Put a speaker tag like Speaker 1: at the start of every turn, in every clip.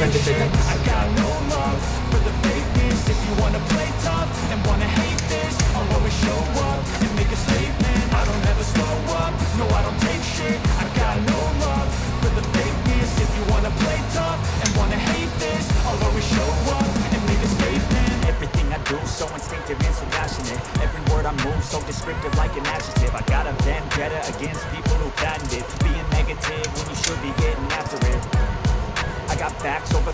Speaker 1: 20 seconds.
Speaker 2: I got no love for the fakeness. If you wanna play tough and wanna hate this, I'll always show up and make a statement. I don't ever slow up, no I don't take shit. I got no love for the fakeness. If you wanna play tough and wanna hate this, I'll always show up and make a statement. Everything I do so instinctive and so passionate. Every word I move so descriptive like an adjective. I got a vendetta against people who patented being negative when you should be getting after it. I got facts over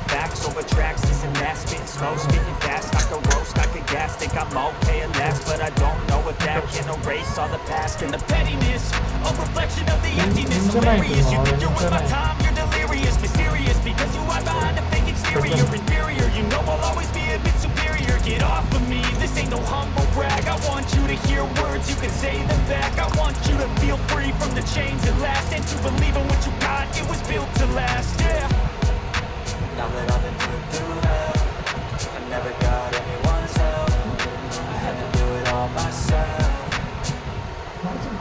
Speaker 2: tracks, this and that, spitting slow, speaking fast, I could roast, I could gas, think I'm okay at last, but I don't know if that can erase all the past and the pettiness, a reflection of the emptiness, hilarious, you think you're worth my time, you're delirious, mysterious, because you hide behind a fake exterior, inferior, you know I'll always be a bit superior, get off of me, this ain't no humble brag, I want you to hear words, you can say them back, I want you to feel free from the chains that last, and to believe in what you got, it was built to last, yeah. Now that I've been through hell, I never got anyone's help. I had to do it all myself.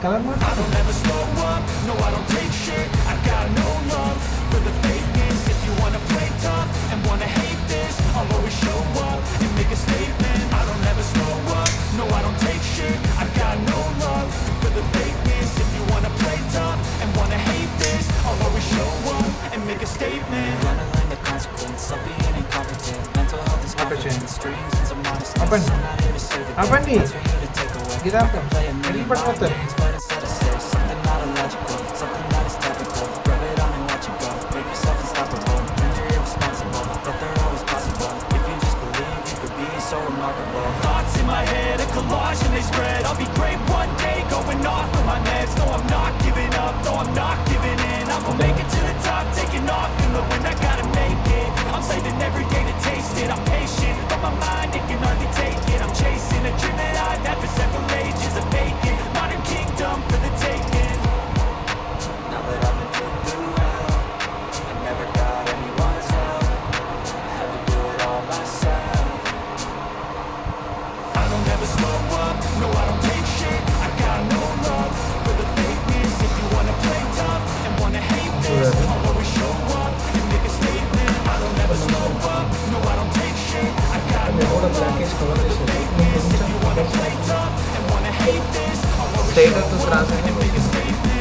Speaker 2: I don't ever slow up, no I don't take shit. I got no love for the fakeness. If you wanna play tough and wanna hate this, I'll always show up and make a statement. I don't ever slow up, no I don't take shit. I got no love for the fakeness. If you wanna play tough and wanna hate this, I'll always show up and make a statement. Consequence of being incompetent. Mental health is confidence. Streams and some honesty. I'm not here to say the
Speaker 1: Apa nih?
Speaker 2: for you to take away.
Speaker 1: Kita apa? Ini part water.
Speaker 2: But instead I say something not illogical, something that is typical. Rub it on and watch it go. Make yourself unstoppable. Dreams are irresponsible, but they're always possible. If you just believe, you could be so remarkable. Thoughts in my head, a collage and they spread. I'll be great one day, going off of my meds. No, I'm not giving up, no, I'm not giving in. I'm gonna make it to the top, taking off in the wind. I gotta make it. I'm saving every day to taste it. I'm patient, but my mind, it can hardly take it. I'm chasing a dream that I've had for several ages. A vacant, modern kingdom for the taking. Now that I've been through hell, I never got anyone's help. I had to do it all myself. I don't ever slow up, no I don't take shit. I got no love for the fakeness. If you wanna play tough and wanna hate this, I'll always show up and make a statement. I don't ever slow up, no I don't take shit. I got no love for the fakeness. If you wanna play tough and wanna hate this, I'll always show up and make a statement.